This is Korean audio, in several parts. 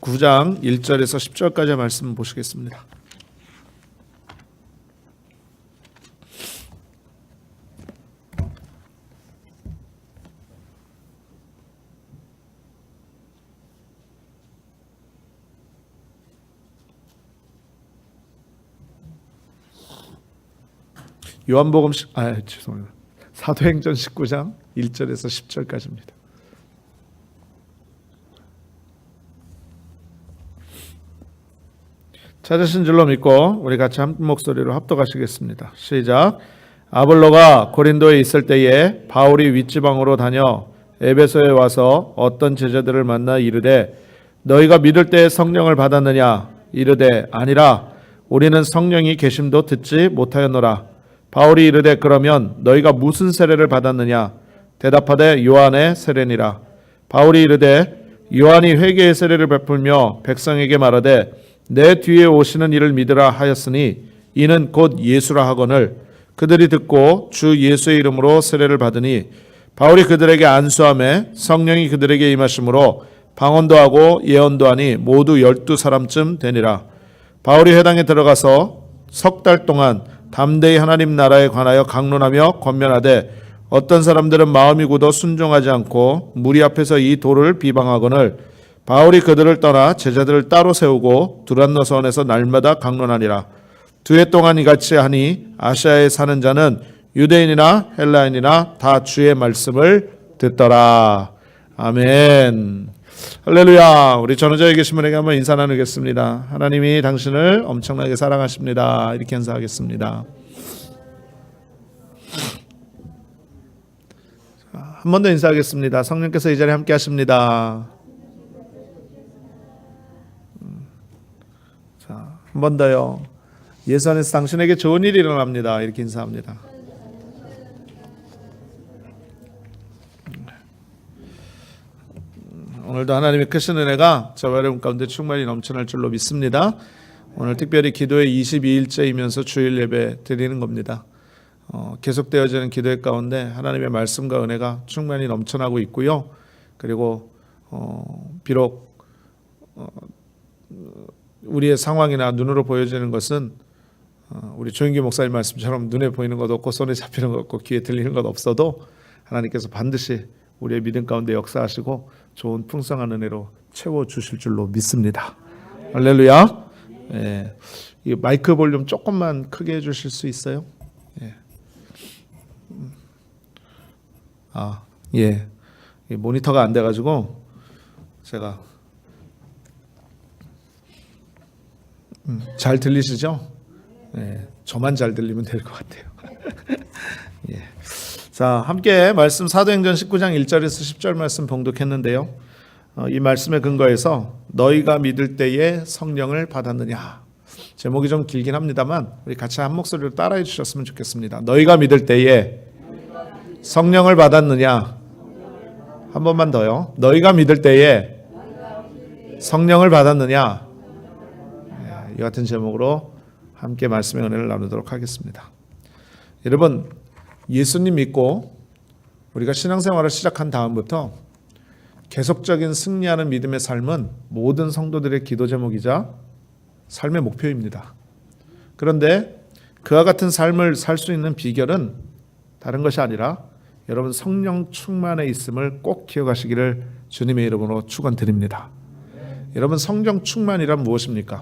9장 1절에서 10절까지의 말씀 보시겠습니다. 요한복음 죄송합니다. 사도행전 19장 1절에서 10절까지입니다. 찾으신 줄로 믿고 우리 같이 한 목소리로 합독하시겠습니다. 시작. 아볼로가 고린도에 있을 때에 바울이 윗지방으로 다녀 에베소에 와서 어떤 제자들을 만나 이르되 너희가 믿을 때에 성령을 받았느냐? 이르되 아니라 우리는 성령이 계심도 듣지 못하였노라. 바울이 이르되 그러면 너희가 무슨 세례를 받았느냐? 대답하되 요한의 세례니라. 바울이 이르되 요한이 회개의 세례를 베풀며 백성에게 말하되 내 뒤에 오시는 이를 믿으라 하였으니 이는 곧 예수라 하거늘 그들이 듣고 주 예수의 이름으로 세례를 받으니 바울이 그들에게 안수하매 성령이 그들에게 임하심으로 방언도 하고 예언도 하니 모두 12사람쯤 되니라. 바울이 회당에 들어가서 석 달 동안 담대히 하나님 나라에 관하여 강론하며 권면하되 어떤 사람들은 마음이 굳어 순종하지 않고 무리 앞에서 이 도를 비방하거늘 바울이 그들을 떠나 제자들을 따로 세우고 두란노선에서 날마다 강론하니라. 2해 동안 이같이 하니 아시아에 사는 자는 유대인이나 헬라인이나 다 주의 말씀을 듣더라. 아멘. 할렐루야. 우리 전후자에 계신 분에게 한번 인사 나누겠습니다. 하나님이 당신을 엄청나게 사랑하십니다. 이렇게 인사하겠습니다. 한 번 더 인사하겠습니다. 성령께서 이 자리에 함께 하십니다. 자, 한 번 더요. 예수 안에서 당신에게 좋은 일이 일어납니다. 이렇게 인사합니다. 오늘도 하나님의 크신 은혜가 저와 여러분 가운데 충만히 넘쳐날 줄로 믿습니다. 오늘 특별히 기도의 22일째이면서 주일 예배 드리는 겁니다. 계속되어지는 기도의 가운데 하나님의 말씀과 은혜가 충만히 넘쳐나고 있고요. 그리고 비록 우리의 상황이나 눈으로 보여지는 것은 우리 조인규 목사님 말씀처럼 눈에 보이는 것 없고 손에 잡히는 것 없고 귀에 들리는 것 없어도 하나님께서 반드시 우리의 믿음 가운데 역사하시고 좋은 풍성한 은혜로 채워주실 줄로 믿습니다. 할렐루야. 예. 이 마이크 볼륨 조금만 크게 해주실 수 있어요? 예. 예. 이 모니터가 안 돼가지고 제가 잘 들리시죠? 예. 저만 잘 들리면 될 것 같아요. 예. 자, 함께 말씀 사도행전 19장 1절에서 10절 말씀 봉독했는데요. 이 말씀에 근거해서 너희가 믿을 때에 성령을 받았느냐. 제목이 좀 길긴 합니다만 우리 같이 한 목소리로 따라해 주셨으면 좋겠습니다. 너희가 믿을 때에 성령을 받았느냐. 한 번만 더요. 너희가 믿을 때에 성령을 받았느냐. 이 같은 제목으로 함께 말씀의 은혜를 나누도록 하겠습니다. 여러분, 예수님 믿고 우리가 신앙생활을 시작한 다음부터 계속적인 승리하는 믿음의 삶은 모든 성도들의 기도 제목이자 삶의 목표입니다. 그런데 그와 같은 삶을 살 수 있는 비결은 다른 것이 아니라 여러분 성령 충만에 있음을 꼭 기억하시기를 주님의 이름으로 축원드립니다. 여러분 성령 충만이란 무엇입니까?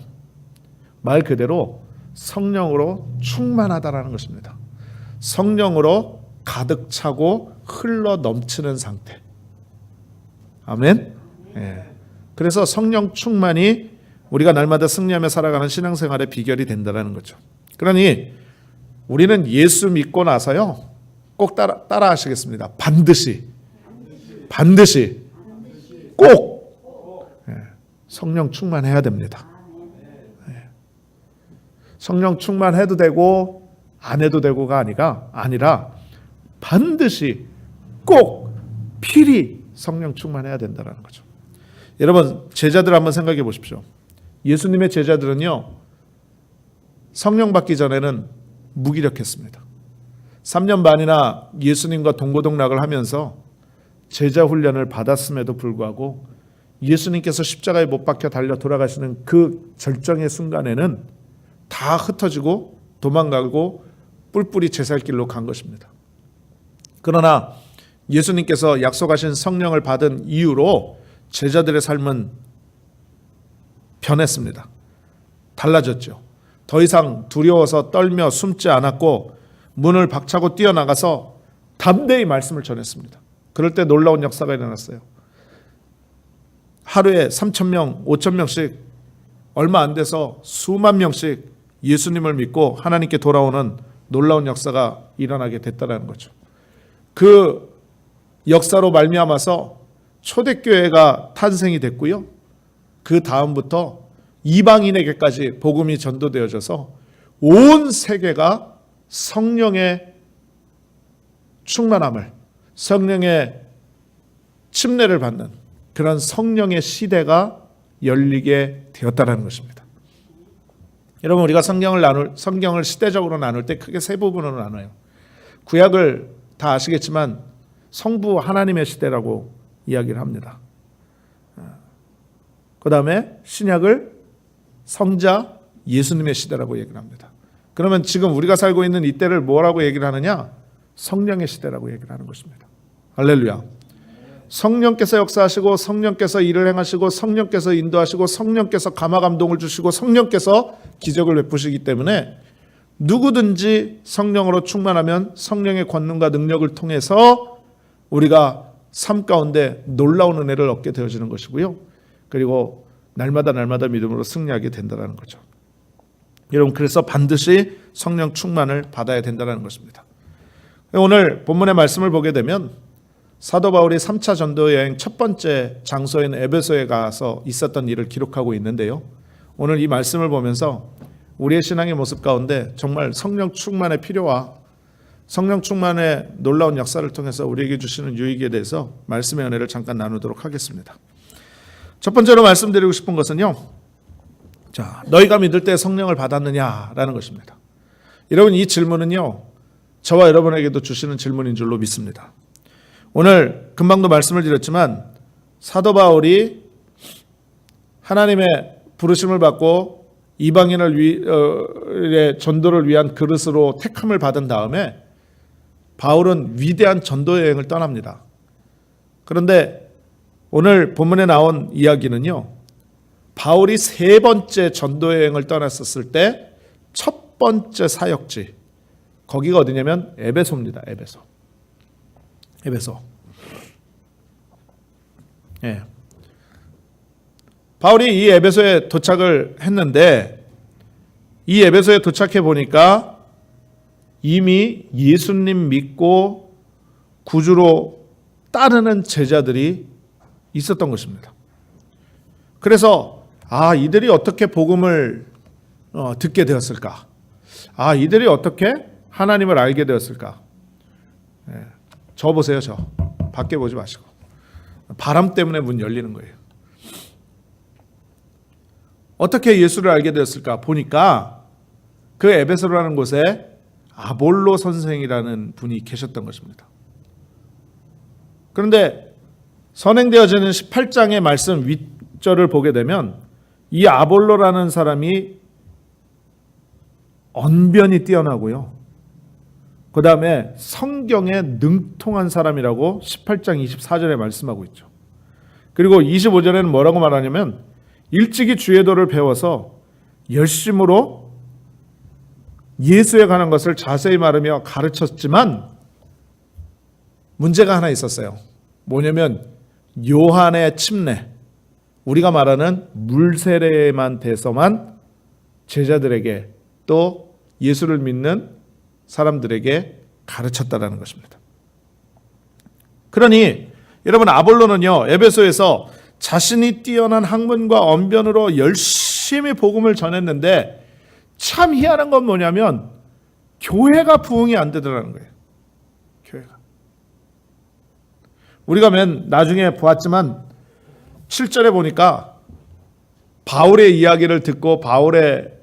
말 그대로 성령으로 충만하다라는 것입니다. 성령으로 가득 차고 흘러 넘치는 상태. 아멘. 예. 그래서 성령 충만이 우리가 날마다 승리하며 살아가는 신앙생활의 비결이 된다는 거죠. 그러니 우리는 예수 믿고 나서요 꼭 따라 하시겠습니다. 반드시 꼭 성령 충만해야 됩니다. 성령 충만해도 되고 안 해도 되고가 아니라 반드시 꼭 필히 성령 충만해야 된다는 거죠. 여러분 제자들 한번 생각해 보십시오. 예수님의 제자들은요 성령 받기 전에는 무기력했습니다. 3년 반이나 예수님과 동고동락을 하면서 제자 훈련을 받았음에도 불구하고 예수님께서 십자가에 못 박혀 달려 돌아가시는 그 절정의 순간에는 다 흩어지고 도망가고 뿔뿔이 제 살 길로 간 것입니다. 그러나 예수님께서 약속하신 성령을 받은 이후로 제자들의 삶은 변했습니다. 달라졌죠. 더 이상 두려워서 떨며 숨지 않았고 문을 박차고 뛰어나가서 담대히 말씀을 전했습니다. 그럴 때 놀라운 역사가 일어났어요. 하루에 3,000명, 5,000명씩 얼마 안 돼서 수만 명씩 예수님을 믿고 하나님께 돌아오는 놀라운 역사가 일어나게 됐다는 거죠. 그 역사로 말미암아서 초대교회가 탄생이 됐고요. 그 다음부터 이방인에게까지 복음이 전도되어져서 온 세계가 성령의 충만함을, 성령의 침례를 받는 그런 성령의 시대가 열리게 되었다는 것입니다. 여러분, 우리가 성경을 시대적으로 나눌 때 크게 세 부분으로 나눠요. 구약을 다 아시겠지만 성부 하나님의 시대라고 이야기를 합니다. 그 다음에 신약을 성자 예수님의 시대라고 얘기를 합니다. 그러면 지금 우리가 살고 있는 이때를 뭐라고 얘기를 하느냐? 성령의 시대라고 얘기를 하는 것입니다. 할렐루야. 성령께서 역사하시고 성령께서 일을 행하시고 성령께서 인도하시고 성령께서 감화 감동을 주시고 성령께서 기적을 베푸시기 때문에 누구든지 성령으로 충만하면 성령의 권능과 능력을 통해서 우리가 삶 가운데 놀라운 은혜를 얻게 되어지는 것이고요. 그리고 날마다 믿음으로 승리하게 된다는 거죠. 여러분, 그래서 반드시 성령 충만을 받아야 된다는 것입니다. 오늘 본문의 말씀을 보게 되면 사도 바울이 3차 전도 여행 첫 번째 장소인 에베소에 가서 있었던 일을 기록하고 있는데요. 오늘 이 말씀을 보면서 우리의 신앙의 모습 가운데 정말 성령 충만의 필요와 성령 충만의 놀라운 역사를 통해서 우리에게 주시는 유익에 대해서 말씀의 은혜를 잠깐 나누도록 하겠습니다. 첫 번째로 말씀드리고 싶은 것은요. 자, 너희가 믿을 때 성령을 받았느냐라는 것입니다. 여러분, 이 질문은요. 저와 여러분에게도 주시는 질문인 줄로 믿습니다. 오늘 금방도 말씀을 드렸지만 사도 바울이 하나님의 부르심을 받고 이방인의 전도를 위한 그릇으로 택함을 받은 다음에 바울은 위대한 전도 여행을 떠납니다. 그런데 오늘 본문에 나온 이야기는요. 바울이 세 번째 전도 여행을 떠났었을 때 첫 번째 사역지, 거기가 어디냐면 에베소입니다. 에베소. 예. 바울이 이 에베소에 도착을 했는데 이 에베소에 도착해 보니까 이미 예수님 믿고 구주로 따르는 제자들이 있었던 것입니다. 그래서 이들이 어떻게 복음을 듣게 되었을까? 이들이 어떻게 하나님을 알게 되었을까? 저 보세요, 저. 밖에 보지 마시고. 바람 때문에 문 열리는 거예요. 어떻게 예수를 알게 되었을까? 보니까 그 에베소라는 곳에 아볼로 선생이라는 분이 계셨던 것입니다. 그런데 선행되어지는 18장의 말씀 윗절을 보게 되면 이 아볼로라는 사람이 언변이 뛰어나고요. 그 다음에 성경에 능통한 사람이라고 18장 24절에 말씀하고 있죠. 그리고 25절에는 뭐라고 말하냐면 일찍이 주의 도를 배워서 열심으로 예수에 관한 것을 자세히 말하며 가르쳤지만 문제가 하나 있었어요. 뭐냐면 요한의 침례, 우리가 말하는 물세례만 돼서만 제자들에게 또 예수를 믿는 사람들에게 가르쳤다라는 것입니다. 그러니 여러분, 아볼로는요 에베소에서 자신이 뛰어난 학문과 언변으로 열심히 복음을 전했는데 참 희한한 건 뭐냐면 교회가 부흥이 안 되더라는 거예요. 교회가. 우리가 나중에 보았지만 7절에 보니까 바울의 이야기를 듣고 바울의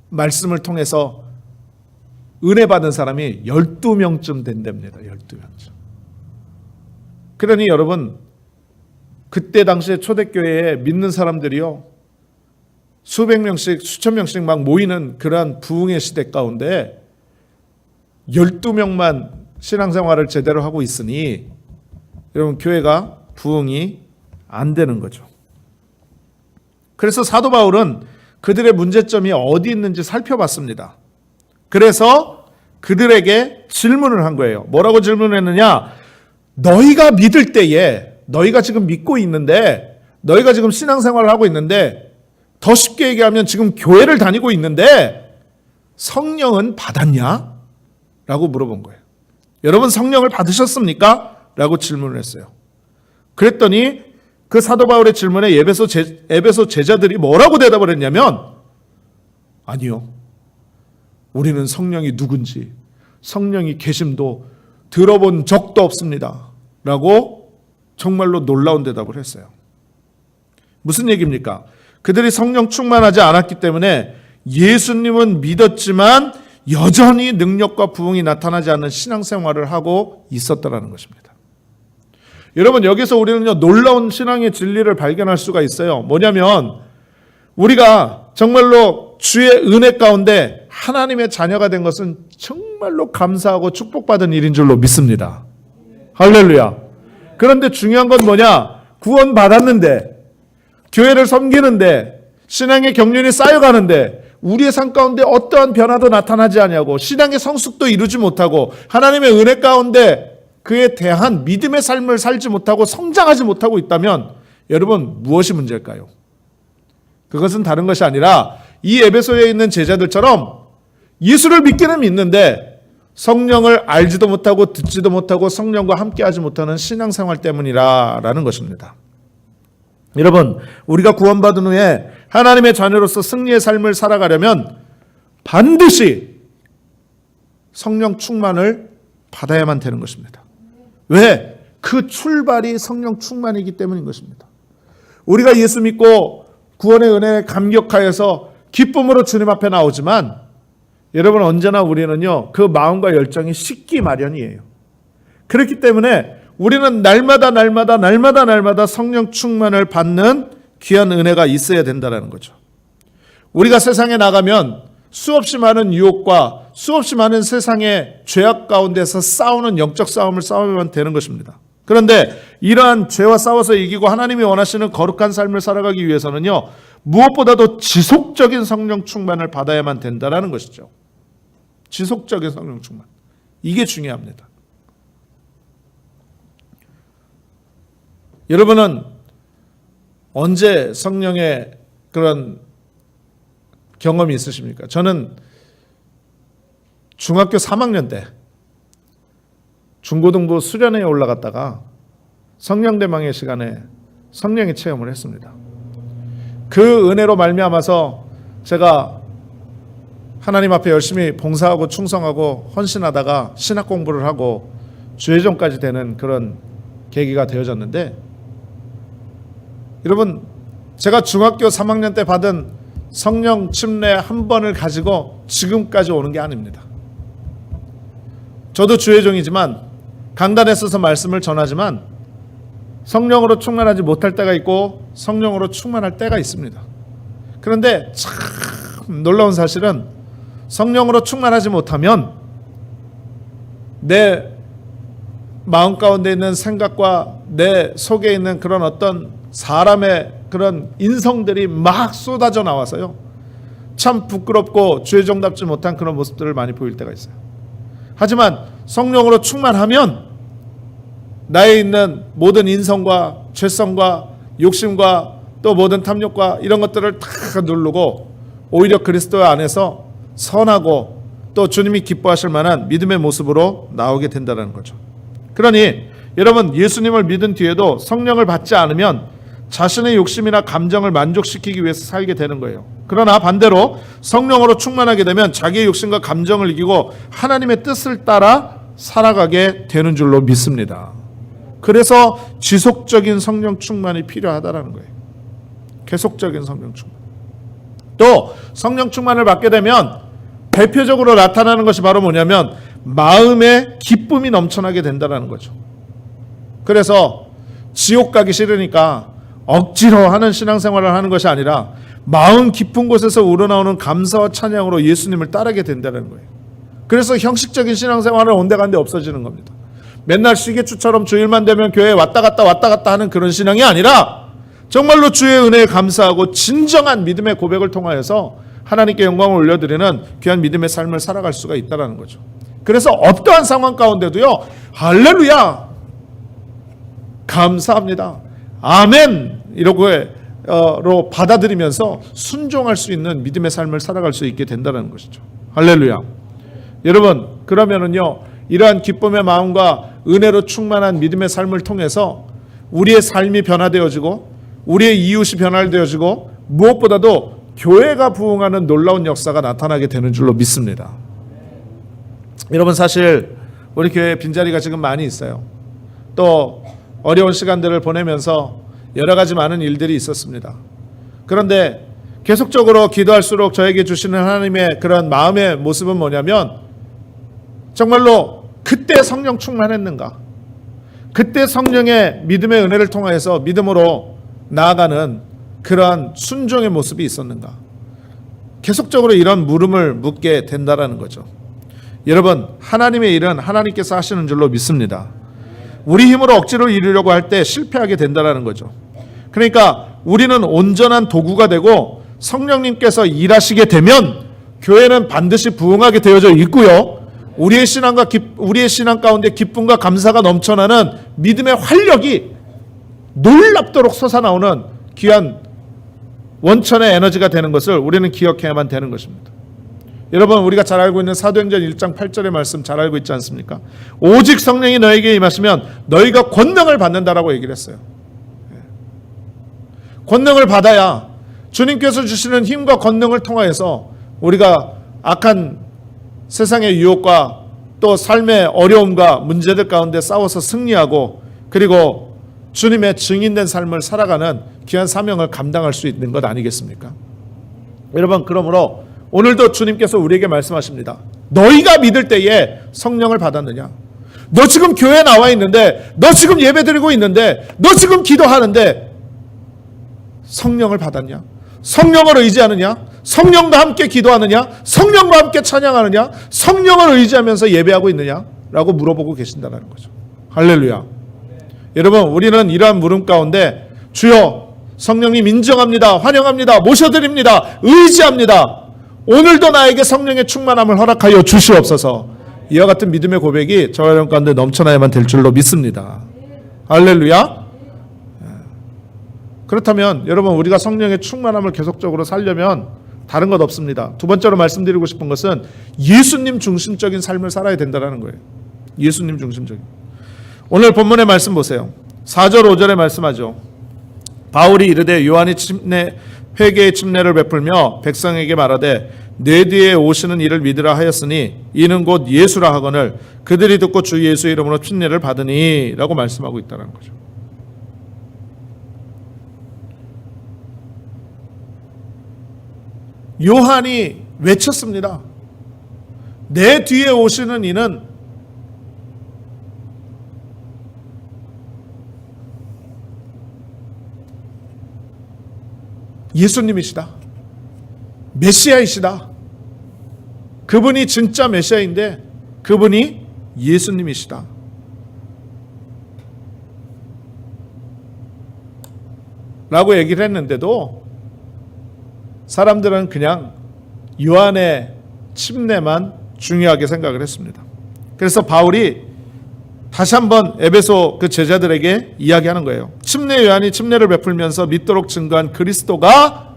말씀을 통해서 은혜 받은 사람이 12명쯤 된답니다. 12명쯤. 그러니 여러분, 그때 당시에 초대교회에 믿는 사람들이요, 수백 명씩 수천 명씩 막 모이는 그러한 부흥의 시대 가운데 12명만 신앙생활을 제대로 하고 있으니 여러분, 교회가 부흥이 안 되는 거죠. 그래서 사도 바울은 그들의 문제점이 어디 있는지 살펴봤습니다. 그래서 그들에게 질문을 한 거예요. 뭐라고 질문했느냐? 너희가 믿을 때에, 너희가 지금 믿고 있는데, 너희가 지금 신앙생활을 하고 있는데, 더 쉽게 얘기하면 지금 교회를 다니고 있는데 성령은 받았냐? 라고 물어본 거예요. 여러분, 성령을 받으셨습니까? 라고 질문을 했어요. 그랬더니 그 사도 바울의 질문에 에베소 제자들이 뭐라고 대답을 했냐면, 아니요, 우리는 성령이 누군지, 성령이 계심도 들어본 적도 없습니다 라고 정말로 놀라운 대답을 했어요. 무슨 얘기입니까? 그들이 성령 충만하지 않았기 때문에 예수님은 믿었지만 여전히 능력과 부흥이 나타나지 않는 신앙생활을 하고 있었다는 것입니다. 여러분, 여기서 우리는요, 놀라운 신앙의 진리를 발견할 수가 있어요. 뭐냐면 우리가 정말로 주의 은혜 가운데 하나님의 자녀가 된 것은 정말로 감사하고 축복받은 일인 줄로 믿습니다. 할렐루야. 그런데 중요한 건 뭐냐? 구원 받았는데, 교회를 섬기는데, 신앙의 경륜이 쌓여가는데 우리의 삶 가운데 어떠한 변화도 나타나지 않냐고, 신앙의 성숙도 이루지 못하고 하나님의 은혜 가운데 그에 대한 믿음의 삶을 살지 못하고 성장하지 못하고 있다면 여러분, 무엇이 문제일까요? 그것은 다른 것이 아니라 이 에베소에 있는 제자들처럼 예수를 믿기는 믿는데 성령을 알지도 못하고 듣지도 못하고 성령과 함께하지 못하는 신앙생활 때문이라는 것입니다. 여러분, 우리가 구원받은 후에 하나님의 자녀로서 승리의 삶을 살아가려면 반드시 성령 충만을 받아야만 되는 것입니다. 왜? 그 출발이 성령 충만이기 때문인 것입니다. 우리가 예수 믿고 구원의 은혜에 감격하여서 기쁨으로 주님 앞에 나오지만 여러분, 언제나 우리는요, 그 마음과 열정이 식기 마련이에요. 그렇기 때문에 우리는 날마다 성령 충만을 받는 귀한 은혜가 있어야 된다는 거죠. 우리가 세상에 나가면 수없이 많은 유혹과 수없이 많은 세상의 죄악 가운데서 싸우는 영적 싸움을 싸우면 되는 것입니다. 그런데 이러한 죄와 싸워서 이기고 하나님이 원하시는 거룩한 삶을 살아가기 위해서는요, 무엇보다도 지속적인 성령 충만을 받아야만 된다는 것이죠. 지속적인 성령 충만. 이게 중요합니다. 여러분은 언제 성령의 그런 경험이 있으십니까? 저는 중학교 3학년 때 중고등부 수련회에 올라갔다가 성령대망의 시간에 성령의 체험을 했습니다. 그 은혜로 말미암아서 제가 하나님 앞에 열심히 봉사하고 충성하고 헌신하다가 신학 공부를 하고 주회종까지 되는 그런 계기가 되어졌는데, 여러분, 제가 중학교 3학년 때 받은 성령 침례 한 번을 가지고 지금까지 오는 게 아닙니다. 저도 주회종이지만 강단에 서서 말씀을 전하지만 성령으로 충만하지 못할 때가 있고 성령으로 충만할 때가 있습니다. 그런데 참 놀라운 사실은 성령으로 충만하지 못하면 내 마음 가운데 있는 생각과 내 속에 있는 그런 어떤 사람의 그런 인성들이 막 쏟아져 나와서요, 참 부끄럽고 주의종답지 못한 그런 모습들을 많이 보일 때가 있어요. 하지만 성령으로 충만하면 나에 있는 모든 인성과 죄성과 욕심과 또 모든 탐욕과 이런 것들을 다 누르고 오히려 그리스도 안에서 선하고 또 주님이 기뻐하실 만한 믿음의 모습으로 나오게 된다는 거죠. 그러니 여러분, 예수님을 믿은 뒤에도 성령을 받지 않으면 자신의 욕심이나 감정을 만족시키기 위해서 살게 되는 거예요. 그러나 반대로 성령으로 충만하게 되면 자기의 욕심과 감정을 이기고 하나님의 뜻을 따라 살아가게 되는 줄로 믿습니다. 그래서 지속적인 성령 충만이 필요하다는 거예요. 계속적인 성령 충만. 또 성령 충만을 받게 되면 대표적으로 나타나는 것이 바로 뭐냐면 마음에 기쁨이 넘쳐나게 된다는 거죠. 그래서 지옥 가기 싫으니까 억지로 하는 신앙생활을 하는 것이 아니라 마음 깊은 곳에서 우러나오는 감사와 찬양으로 예수님을 따르게 된다는 거예요. 그래서 형식적인 신앙생활은 온데간데 없어지는 겁니다. 맨날 시계추처럼 주일만 되면 교회에 왔다 갔다 하는 그런 신앙이 아니라 정말로 주의 은혜에 감사하고 진정한 믿음의 고백을 통하여서 하나님께 영광을 올려드리는 귀한 믿음의 삶을 살아갈 수가 있다는 거죠. 그래서 어떠한 상황 가운데도요, 할렐루야, 감사합니다, 아멘 이러고 받아들이면서 순종할 수 있는 믿음의 삶을 살아갈 수 있게 된다는 것이죠. 할렐루야. 여러분, 그러면은요, 이러한 기쁨의 마음과 은혜로 충만한 믿음의 삶을 통해서 우리의 삶이 변화되어지고 우리의 이웃이 변화되어지고 무엇보다도 교회가 부흥하는 놀라운 역사가 나타나게 되는 줄로 믿습니다. 여러분, 사실 우리 교회에 빈자리가 지금 많이 있어요. 또 어려운 시간들을 보내면서 여러 가지 많은 일들이 있었습니다. 그런데 계속적으로 기도할수록 저에게 주시는 하나님의 그런 마음의 모습은 뭐냐면, 정말로 그때 성령 충만했는가, 그때 성령의 믿음의 은혜를 통해서 믿음으로 나아가는 그러한 순종의 모습이 있었는가, 계속적으로 이런 물음을 묻게 된다라는 거죠. 여러분, 하나님의 일은 하나님께서 하시는 줄로 믿습니다. 우리 힘으로 억지로 이루려고 할 때 실패하게 된다라는 거죠. 그러니까 우리는 온전한 도구가 되고 성령님께서 일하시게 되면 교회는 반드시 부흥하게 되어져 있고요, 우리의 신앙 가운데 기쁨과 감사가 넘쳐나는 믿음의 활력이 놀랍도록 솟아나오는 귀한 원천의 에너지가 되는 것을 우리는 기억해야만 되는 것입니다. 여러분, 우리가 잘 알고 있는 사도행전 1장 8절의 말씀 잘 알고 있지 않습니까? 오직 성령이 너에게 임하시면 너희가 권능을 받는다라고 얘기를 했어요. 권능을 받아야 주님께서 주시는 힘과 권능을 통하여서 우리가 악한 세상의 유혹과 또 삶의 어려움과 문제들 가운데 싸워서 승리하고, 그리고 주님의 증인된 삶을 살아가는 귀한 사명을 감당할 수 있는 것 아니겠습니까? 여러분, 그러므로 오늘도 주님께서 우리에게 말씀하십니다. 너희가 믿을 때에 성령을 받았느냐? 너 지금 교회에 나와 있는데, 너 지금 예배 드리고 있는데, 너 지금 기도하는데 성령을 받았냐? 성령을 의지하느냐? 성령과 함께 기도하느냐? 성령과 함께 찬양하느냐? 성령을 의지하면서 예배하고 있느냐? 라고 물어보고 계신다는 거죠. 할렐루야. 여러분, 우리는 이러한 물음 가운데 주여, 성령님 인정합니다, 환영합니다, 모셔드립니다, 의지합니다, 오늘도 나에게 성령의 충만함을 허락하여 주시옵소서, 이와 같은 믿음의 고백이 저와 여러분 가운데 넘쳐나야만 될 줄로 믿습니다. 할렐루야. 그렇다면 여러분, 우리가 성령의 충만함을 계속적으로 살려면 다른 것 없습니다. 두 번째로 말씀드리고 싶은 것은 예수님 중심적인 삶을 살아야 된다는 거예요. 예수님 중심적인. 오늘 본문의 말씀 보세요. 4절 5절에 말씀하죠. 바울이 이르되 요한이 회개의 침례를 베풀며 백성에게 말하되 내 뒤에 오시는 이를 믿으라 하였으니 이는 곧 예수라 하거늘 그들이 듣고 주 예수의 이름으로 침례를 받으니 라고 말씀하고 있다는 거죠. 요한이 외쳤습니다. 내 뒤에 오시는 이는 예수님이시다, 메시아이시다. 그분이 진짜 메시아인데 그분이 예수님이시다 라고 얘기를 했는데도 사람들은 그냥 요한의 침례만 중요하게 생각을 했습니다. 그래서 바울이 다시 한번 에베소 그 제자들에게 이야기하는 거예요. 침례 요한이 침례를 베풀면서 믿도록 증거한 그리스도가,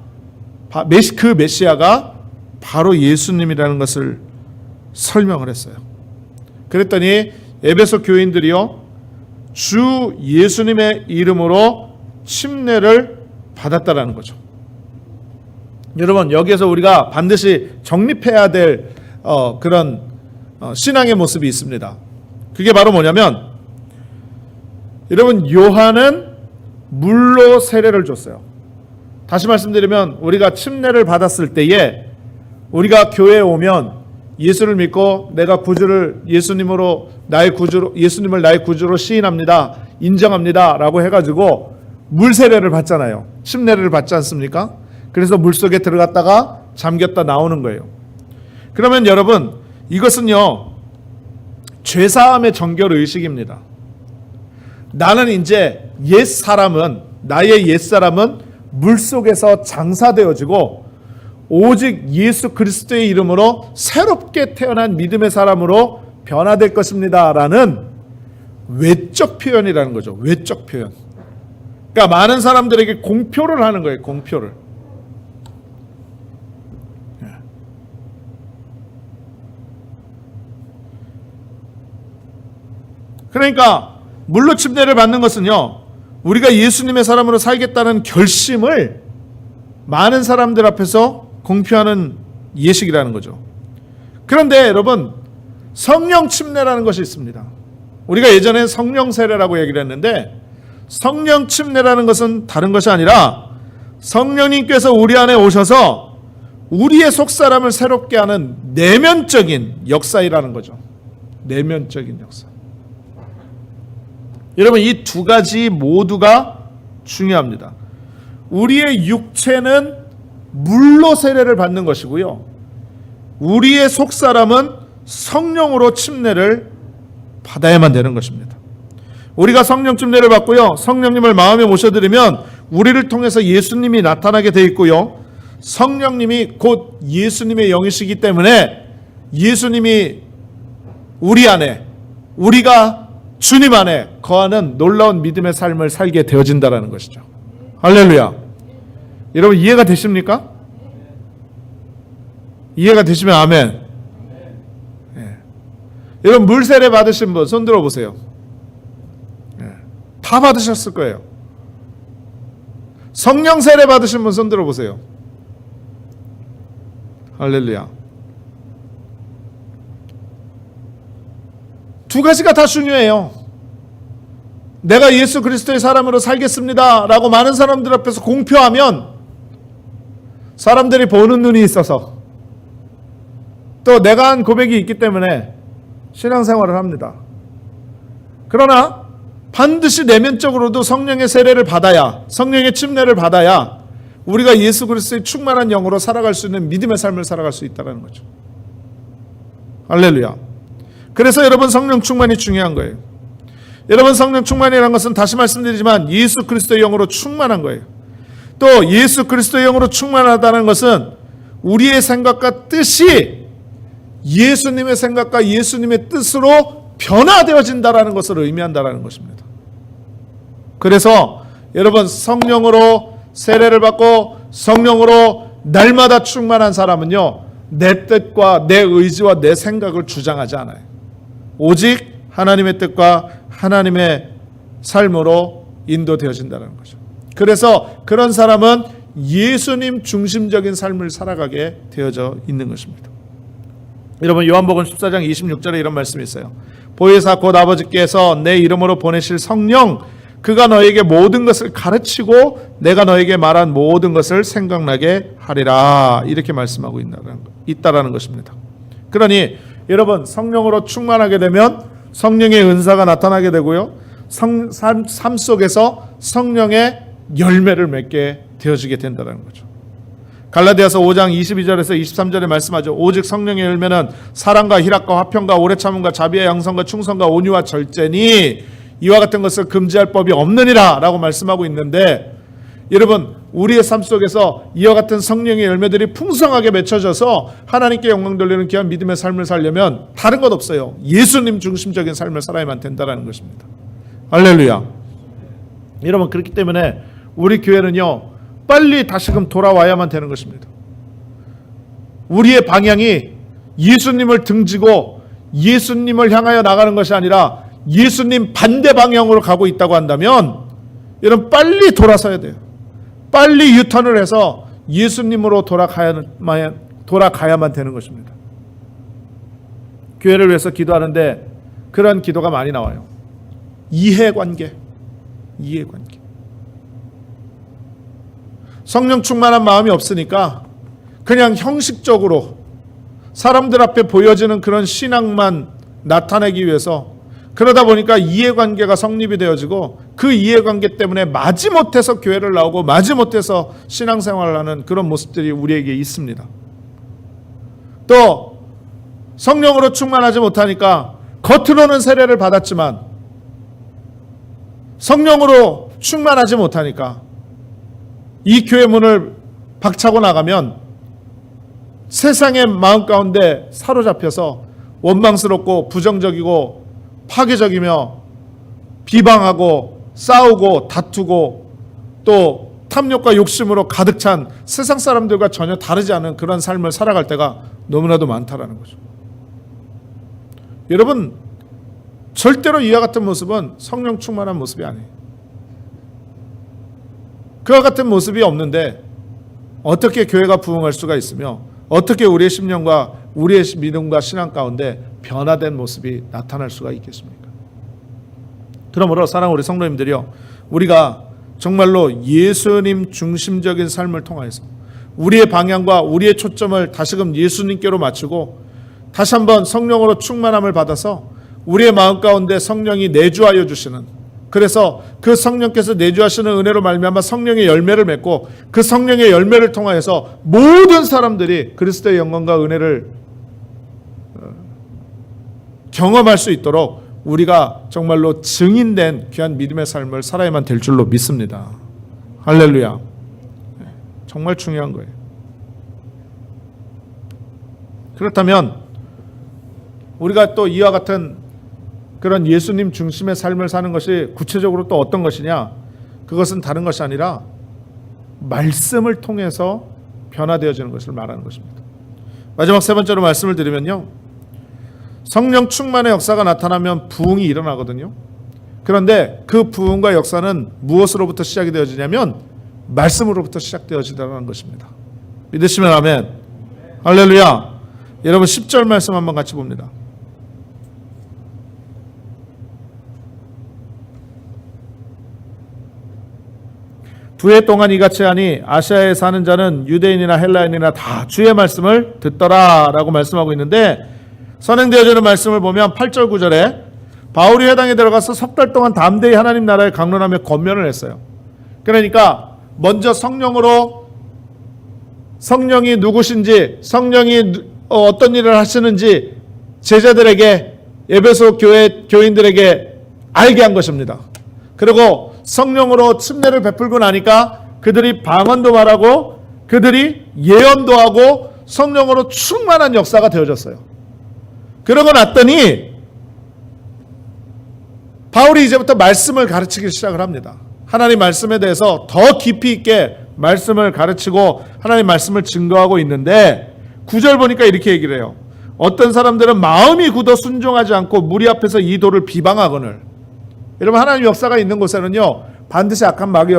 그 메시아가 바로 예수님이라는 것을 설명을 했어요. 그랬더니 에베소 교인들이요, 주 예수님의 이름으로 침례를 받았다라는 거죠. 여러분, 여기에서 우리가 반드시 정립해야 될 그런 신앙의 모습이 있습니다. 그게 바로 뭐냐면, 여러분, 요한은 물로 세례를 줬어요. 다시 말씀드리면 우리가 침례를 받았을 때에 우리가 교회에 오면 예수를 믿고 내가 예수님을 나의 구주로 시인합니다. 인정합니다. 라고 해가지고 물 세례를 받잖아요. 침례를 받지 않습니까? 그래서 물속에 들어갔다가 잠겼다 나오는 거예요. 그러면 여러분, 이것은요, 죄사함의 정결 의식입니다. 나는 이제 나의 옛사람은 물속에서 장사되어지고 오직 예수 그리스도의 이름으로 새롭게 태어난 믿음의 사람으로 변화될 것입니다. 라는 외적 표현이라는 거죠. 외적 표현. 그러니까 많은 사람들에게 공표를 하는 거예요. 공표를. 그러니까 물로 침례를 받는 것은요, 우리가 예수님의 사람으로 살겠다는 결심을 많은 사람들 앞에서 공표하는 예식이라는 거죠. 그런데 여러분, 성령 침례라는 것이 있습니다. 우리가 예전에 성령 세례라고 얘기를 했는데, 성령 침례라는 것은 다른 것이 아니라 성령님께서 우리 안에 오셔서 우리의 속사람을 새롭게 하는 내면적인 역사이라는 거죠. 내면적인 역사. 여러분, 이 두 가지 모두가 중요합니다. 우리의 육체는 물로 세례를 받는 것이고요, 우리의 속사람은 성령으로 침례를 받아야만 되는 것입니다. 우리가 성령 침례를 받고요, 성령님을 마음에 모셔드리면 우리를 통해서 예수님이 나타나게 돼 있고요, 성령님이 곧 예수님의 영이시기 때문에 예수님이 우리 안에, 우리가 주님 안에 거하는 놀라운 믿음의 삶을 살게 되어진다는 것이죠. 할렐루야. 여러분, 이해가 되십니까? 이해가 되시면 아멘. 네. 여러분, 물 세례 받으신 분 손 들어보세요. 네. 다 받으셨을 거예요. 성령 세례 받으신 분 손 들어보세요. 할렐루야. 두 가지가 다 중요해요. 내가 예수 그리스도의 사람으로 살겠습니다 라고 많은 사람들 앞에서 공표하면 사람들이 보는 눈이 있어서, 또 내가 한 고백이 있기 때문에 신앙생활을 합니다. 그러나 반드시 내면적으로도 성령의 세례를 받아야, 성령의 침례를 받아야 우리가 예수 그리스도의 충만한 영으로 살아갈 수 있는 믿음의 삶을 살아갈 수 있다는 거죠. 할렐루야. 그래서 여러분, 성령 충만이 중요한 거예요. 여러분, 성령 충만이라는 것은 다시 말씀드리지만 예수 그리스도의 영으로 충만한 거예요. 또 예수 그리스도의 영으로 충만하다는 것은 우리의 생각과 뜻이 예수님의 생각과 예수님의 뜻으로 변화되어진다는 것을 의미한다는 것입니다. 그래서 여러분, 성령으로 세례를 받고 성령으로 날마다 충만한 사람은요, 내 뜻과 내 의지와 내 생각을 주장하지 않아요. 오직 하나님의 뜻과 하나님의 삶으로 인도되어진다는 거죠. 그래서 그런 사람은 예수님 중심적인 삶을 살아가게 되어져 있는 것입니다. 여러분, 요한복음 14장 26절에 이런 말씀이 있어요. 보혜사 곧 아버지께서 내 이름으로 보내실 성령, 그가 너에게 모든 것을 가르치고 내가 너에게 말한 모든 것을 생각나게 하리라, 이렇게 말씀하고 있다라는 것입니다. 그러니 여러분, 성령으로 충만하게 되면 성령의 은사가 나타나게 되고요, 삶 속에서 성령의 열매를 맺게 되어지게 된다는 거죠. 갈라디아서 5장 22절에서 23절에 말씀하죠. 오직 성령의 열매는 사랑과 희락과 화평과 오래 참음과 자비와 양선과 충성과 온유와 절제니 이와 같은 것을 금지할 법이 없느니라 라고 말씀하고 있는데, 여러분, 우리의 삶 속에서 이와 같은 성령의 열매들이 풍성하게 맺혀져서 하나님께 영광 돌리는 귀한 믿음의 삶을 살려면 다른 것 없어요. 예수님 중심적인 삶을 살아야만 된다는 것입니다. 할렐루야. 여러분, 그렇기 때문에 우리 교회는요, 빨리 다시금 돌아와야만 되는 것입니다. 우리의 방향이 예수님을 등지고 예수님을 향하여 나가는 것이 아니라 예수님 반대 방향으로 가고 있다고 한다면 여러분, 빨리 돌아서야 돼요. 빨리 유턴을 해서 예수님으로 돌아가야만 되는 것입니다. 교회를 위해서 기도하는데 그런 기도가 많이 나와요. 이해관계. 성령 충만한 마음이 없으니까 그냥 형식적으로 사람들 앞에 보여지는 그런 신앙만 나타내기 위해서, 그러다 보니까 이해관계가 성립이 되어지고 그 이해관계 때문에 마지못해서 교회를 나오고 마지못해서 신앙생활을 하는 그런 모습들이 우리에게 있습니다. 또 성령으로 충만하지 못하니까 겉으로는 세례를 받았지만 성령으로 충만하지 못하니까 이 교회 문을 박차고 나가면 세상의 마음 가운데 사로잡혀서 원망스럽고 부정적이고 파괴적이며 비방하고 싸우고 다투고 또 탐욕과 욕심으로 가득 찬 세상 사람들과 전혀 다르지 않은 그런 삶을 살아갈 때가 너무나도 많다라는 거죠. 여러분, 절대로 이와 같은 모습은 성령 충만한 모습이 아니에요. 그와 같은 모습이 없는데 어떻게 교회가 부흥할 수가 있으며 어떻게 우리의 심령과 우리의 믿음과 신앙 가운데 변화된 모습이 나타날 수가 있겠습니까? 그러므로 사랑하는 우리 성도님들이요, 우리가 정말로 예수님 중심적인 삶을 통해서 우리의 방향과 우리의 초점을 다시금 예수님께로 맞추고 다시 한번 성령으로 충만함을 받아서 우리의 마음 가운데 성령이 내주하여 주시는, 그래서 그 성령께서 내주하시는 은혜로 말미암아 성령의 열매를 맺고 그 성령의 열매를 통하여서 모든 사람들이 그리스도의 영광과 은혜를 경험할 수 있도록 우리가 정말로 증인된 귀한 믿음의 삶을 살아야만 될 줄로 믿습니다. 할렐루야. 정말 중요한 거예요. 그렇다면 우리가 또 이와 같은 그런 예수님 중심의 삶을 사는 것이 구체적으로 또 어떤 것이냐? 그것은 다른 것이 아니라 말씀을 통해서 변화되어지는 것을 말하는 것입니다. 마지막 세 번째로 말씀을 드리면요, 성령 충만의 역사가 나타나면 부흥이 일어나거든요. 그런데 그 부흥과 역사는 무엇으로부터 시작이 되어지냐면 말씀으로부터 시작되어지다는 것입니다. 믿으시면 아멘. 할렐루야. 여러분 10절 말씀 한번 같이 봅니다. 두 해 동안 이같이 하니 아시아에 사는 자는 유대인이나 헬라인이나 다 주의 말씀을 듣더라 라고 말씀하고 있는데, 선행되어지는 말씀을 보면 8절 9절에 바울이 회당에 들어가서 석 달 동안 담대히 하나님 나라에 강론하며 권면을 했어요. 그러니까 먼저 성령이 누구신지, 성령이 어떤 일을 하시는지 제자들에게, 에베소 교인들에게 알게 한 것입니다. 그리고 성령으로 침례를 베풀고 나니까 그들이 방언도 말하고 그들이 예언도 하고 성령으로 충만한 역사가 되어졌어요. 그러고 났더니 바울이 이제부터 말씀을 가르치기 시작을 합니다. 하나님 말씀에 대해서 더 깊이 있게 말씀을 가르치고 하나님 말씀을 증거하고 있는데 9절 보니까 이렇게 얘기를 해요. 어떤 사람들은 마음이 굳어 순종하지 않고 무리 앞에서 이 도를 비방하거늘. 여러분, 하나님 역사가 있는 곳에는요 반드시 악한 마귀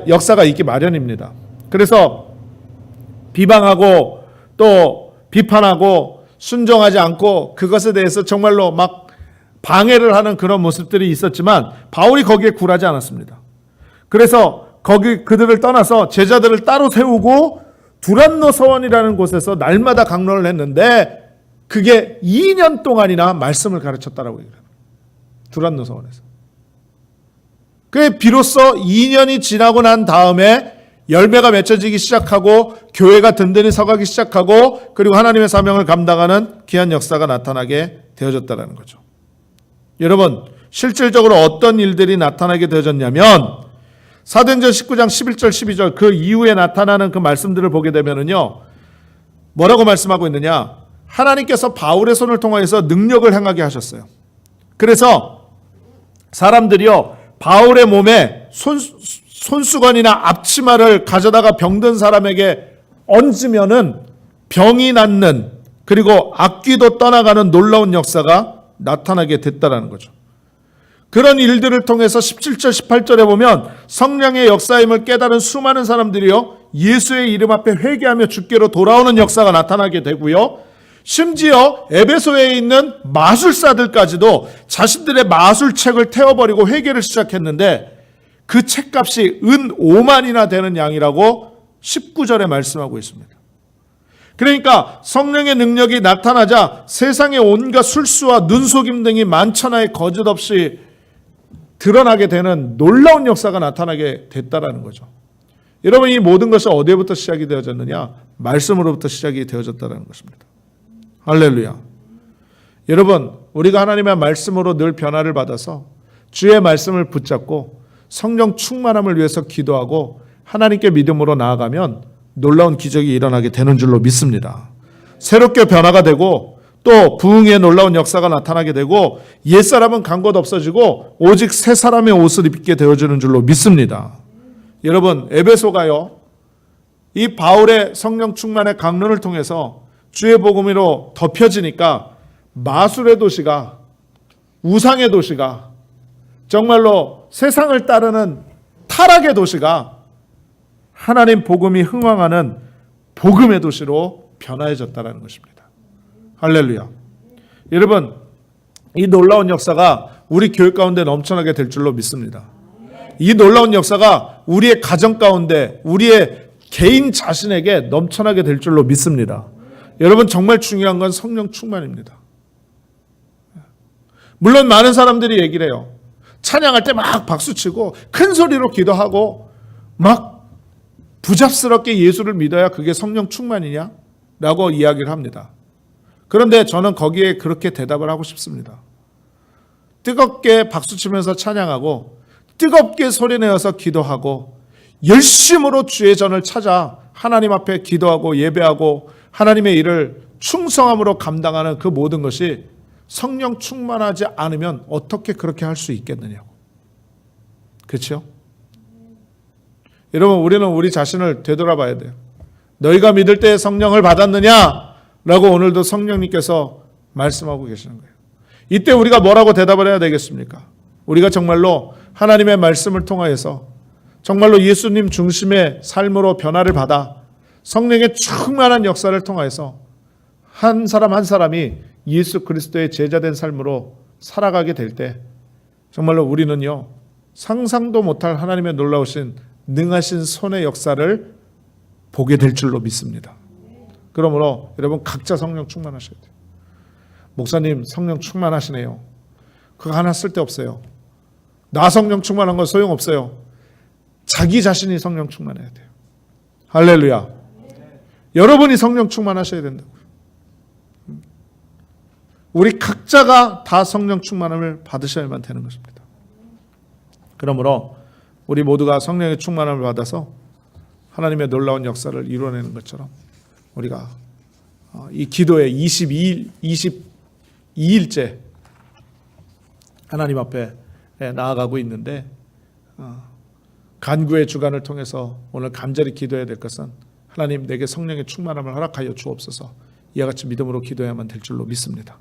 역사가 있기 마련입니다. 그래서 비방하고 또 비판하고 순종하지 않고 그것에 대해서 정말로 막 방해를 하는 그런 모습들이 있었지만 바울이 거기에 굴하지 않았습니다. 그래서 그들을 떠나서 제자들을 따로 세우고 두란노 서원이라는 곳에서 날마다 강론을 했는데 그게 2년 동안이나 말씀을 가르쳤다라고 얘기합니다. 두란노 서원에서. 그게 비로소 2년이 지나고 난 다음에 열매가 맺혀지기 시작하고 교회가 든든히 서가기 시작하고 그리고 하나님의 사명을 감당하는 귀한 역사가 나타나게 되어졌다는 거죠. 여러분, 실질적으로 어떤 일들이 나타나게 되어졌냐면 사도행전 19장 11절 12절 그 이후에 나타나는 그 말씀들을 보게 되면은요, 뭐라고 말씀하고 있느냐? 하나님께서 바울의 손을 통하여서 능력을 행하게 하셨어요. 그래서 사람들이요 바울의 몸에 손수건이나 앞치마를 가져다가 병든 사람에게 얹으면은 병이 낫는, 그리고 악귀도 떠나가는 놀라운 역사가 나타나게 됐다라는 거죠. 그런 일들을 통해서 17절 18절에 보면 성령의 역사임을 깨달은 수많은 사람들이요 예수의 이름 앞에 회개하며 주께로 돌아오는 역사가 나타나게 되고요, 심지어 에베소에 있는 마술사들까지도 자신들의 마술책을 태워버리고 회개를 시작했는데 그 책값이 은 5만이나 되는 양이라고 19절에 말씀하고 있습니다. 그러니까 성령의 능력이 나타나자 세상의 온갖 술수와 눈속임 등이 만천하에 거짓 없이 드러나게 되는 놀라운 역사가 나타나게 됐다라는 거죠. 여러분, 이 모든 것이 어디부터 시작이 되어졌느냐? 말씀으로부터 시작이 되어졌다는 것입니다. 할렐루야. 여러분, 우리가 하나님의 말씀으로 늘 변화를 받아서 주의 말씀을 붙잡고 성령 충만함을 위해서 기도하고 하나님께 믿음으로 나아가면 놀라운 기적이 일어나게 되는 줄로 믿습니다. 새롭게 변화가 되고 또 부흥의 놀라운 역사가 나타나게 되고 옛사람은 간 곳 없어지고 오직 새 사람의 옷을 입게 되어지는 줄로 믿습니다. 여러분, 에베소가요, 이 바울의 성령 충만의 강론을 통해서 주의 복음으로 덮여지니까 마술의 도시가, 우상의 도시가, 정말로 세상을 따르는 타락의 도시가 하나님 복음이 흥왕하는 복음의 도시로 변화해졌다는 것입니다. 할렐루야. 여러분, 이 놀라운 역사가 우리 교회 가운데 넘쳐나게 될 줄로 믿습니다. 이 놀라운 역사가 우리의 가정 가운데, 우리의 개인 자신에게 넘쳐나게 될 줄로 믿습니다. 여러분, 정말 중요한 건 성령 충만입니다. 물론 많은 사람들이 얘기를 해요. 찬양할 때 막 박수치고 큰 소리로 기도하고 막 부잡스럽게 예수를 믿어야 그게 성령 충만이냐? 라고 이야기를 합니다. 그런데 저는 거기에 그렇게 대답을 하고 싶습니다. 뜨겁게 박수치면서 찬양하고 뜨겁게 소리내어서 기도하고 열심으로 주의 전을 찾아 하나님 앞에 기도하고 예배하고 하나님의 일을 충성함으로 감당하는 그 모든 것이 성령 충만하지 않으면 어떻게 그렇게 할 수 있겠느냐고. 그렇죠? 여러분, 우리는 우리 자신을 되돌아봐야 돼요. 너희가 믿을 때 성령을 받았느냐? 라고 오늘도 성령님께서 말씀하고 계시는 거예요. 이때 우리가 뭐라고 대답을 해야 되겠습니까? 우리가 정말로 하나님의 말씀을 통하여서 정말로 예수님 중심의 삶으로 변화를 받아 성령의 충만한 역사를 통하여서 한 사람 한 사람이 예수 그리스도의 제자된 삶으로 살아가게 될 때 정말로 우리는요, 상상도 못할 하나님의 놀라우신 능하신 손의 역사를 보게 될 줄로 믿습니다. 그러므로 여러분, 각자 성령 충만하셔야 돼요. 목사님, 성령 충만하시네요. 그거 하나 쓸데없어요. 나 성령 충만한 건 소용없어요. 자기 자신이 성령 충만해야 돼요. 할렐루야. 여러분이 성령 충만하셔야 된다고요. 우리 각자가 다 성령 충만함을 받으셔야만 되는 것입니다. 그러므로 우리 모두가 성령의 충만함을 받아서 하나님의 놀라운 역사를 이루어내는 것처럼 우리가 이 기도에 22일째 하나님 앞에 나아가고 있는데, 간구의 주간을 통해서 오늘 간절히 기도해야 될 것은 하나님, 내게 성령의 충만함을 허락하여 주옵소서, 이와 같이 믿음으로 기도해야만 될 줄로 믿습니다.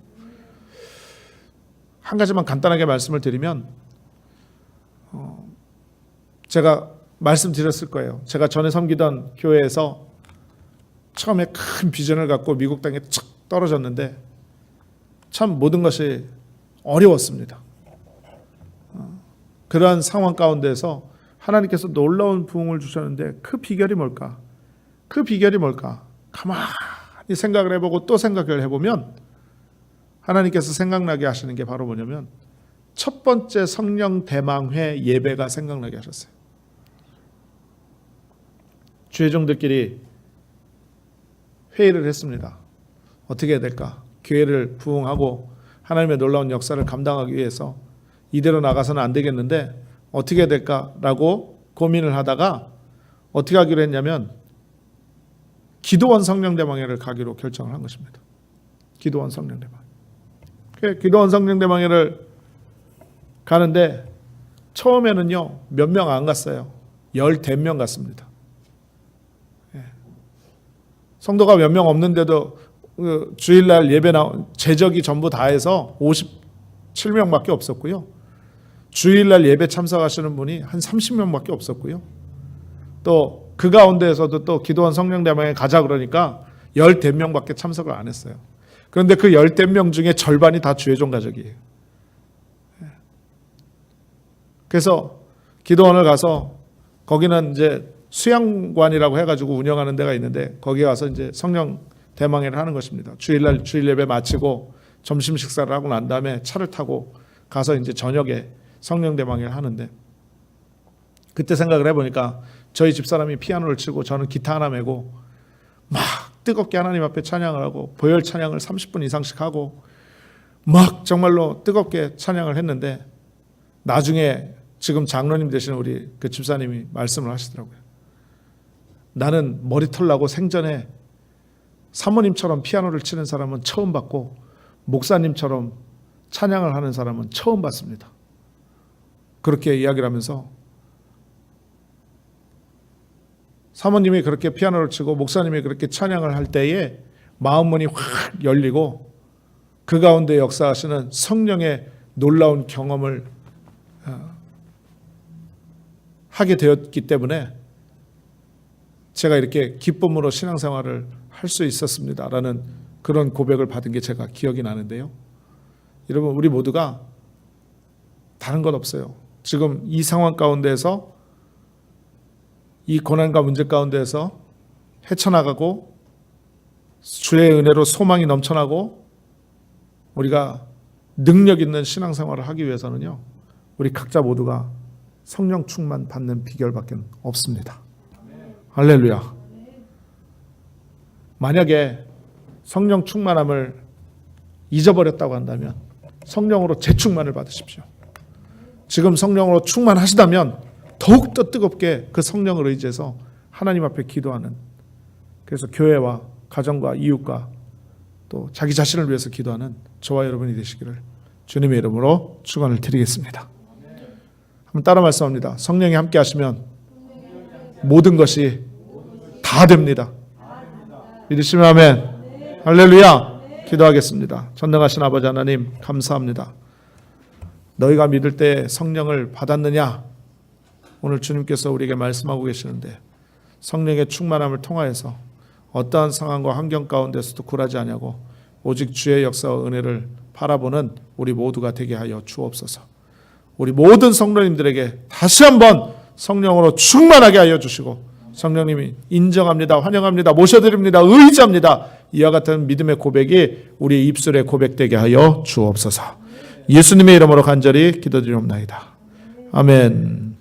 한 가지만 간단하게 말씀을 드리면, 제가 말씀드렸을 거예요. 제가 전에 섬기던 교회에서 처음에 큰 비전을 갖고 미국 땅에 착 떨어졌는데 참 모든 것이 어려웠습니다. 그러한 상황 가운데서 하나님께서 놀라운 부흥을 주셨는데 그 비결이 뭘까? 그 비결이 뭘까? 가만히 생각을 해보고 또 생각을 해보면 하나님께서 생각나게 하시는 게 바로 뭐냐면 첫 번째 성령 대망회 예배가 생각나게 하셨어요. 주의 종들끼리 회의를 했습니다. 어떻게 해야 될까? 교회를 부흥하고 하나님의 놀라운 역사를 감당하기 위해서 이대로 나가서는 안 되겠는데 어떻게 해야 될까라고 고민을 하다가 어떻게 하기로 했냐면 기도원 성령대망회를 가기로 결정을 한 것입니다. 기도원 성령대망회. 기도원 성령대망회를 가는데 처음에는요, 몇 명 안 갔어요. 10명 갔습니다. 성도가 몇 명 없는데도 주일날 예배 제적이 전부 다 해서 57명밖에 없었고요. 주일날 예배 참석하시는 분이 한 30명밖에 없었고요. 또 그 가운데에서도 또 기도원 성령대망에 가자 그러니까 10명밖에 참석을 안 했어요. 그런데 그 10명 중에 절반이 다 주의종 가족이에요. 그래서 기도원을 가서 거기는 이제 수양관이라고 해가지고 운영하는 데가 있는데 거기 가서 이제 성령 대망회를 하는 것입니다. 주일날 주일 예배 마치고 점심 식사를 하고 난 다음에 차를 타고 가서 이제 저녁에 성령 대망회를 하는데, 그때 생각을 해보니까 저희 집사람이 피아노를 치고 저는 기타 하나 메고 막 뜨겁게 하나님 앞에 찬양을 하고 보혈 찬양을 30분 이상씩 하고 막 정말로 뜨겁게 찬양을 했는데, 나중에 지금 장로님 되시는 우리 그 집사님이 말씀을 하시더라고요. 나는 머리털 나고 생전에 사모님처럼 피아노를 치는 사람은 처음 봤고 목사님처럼 찬양을 하는 사람은 처음 봤습니다. 그렇게 이야기를 하면서 사모님이 그렇게 피아노를 치고 목사님이 그렇게 찬양을 할 때에 마음문이 확 열리고 그 가운데 역사하시는 성령의 놀라운 경험을 하게 되었기 때문에 제가 이렇게 기쁨으로 신앙생활을 할 수 있었습니다라는 그런 고백을 받은 게 제가 기억이 나는데요. 여러분, 우리 모두가 다른 것 없어요. 지금 이 상황 가운데에서, 이 고난과 문제 가운데에서 헤쳐나가고 주의 은혜로 소망이 넘쳐나고 우리가 능력 있는 신앙생활을 하기 위해서는요, 우리 각자 모두가 성령 충만 받는 비결밖에 없습니다. 할렐루야. 만약에 성령 충만함을 잊어버렸다고 한다면 성령으로 재충만을 받으십시오. 지금 성령으로 충만하시다면 더욱더 뜨겁게 그 성령을 의지해서 하나님 앞에 기도하는, 그래서 교회와 가정과 이웃과 또 자기 자신을 위해서 기도하는 저와 여러분이 되시기를 주님의 이름으로 축원을 드리겠습니다. 한번 따라 말씀합니다. 성령이 함께 하시면 모든 것이 다 됩니다. 믿으시면 아멘. 할렐루야. 기도하겠습니다. 전능하신 아버지 하나님, 감사합니다. 너희가 믿을 때 성령을 받았느냐? 오늘 주님께서 우리에게 말씀하고 계시는데, 성령의 충만함을 통하여서 어떠한 상황과 환경 가운데서도 굴하지 아니하고 오직 주의 역사와 은혜를 바라보는 우리 모두가 되게 하여 주옵소서. 우리 모든 성도님들에게 다시 한번 성령으로 충만하게 하여 주시고, 성령님이 인정합니다, 환영합니다, 모셔드립니다, 의지합니다, 이와 같은 믿음의 고백이 우리의 입술에 고백되게 하여 주옵소서. 예수님의 이름으로 간절히 기도드리옵나이다. 아멘.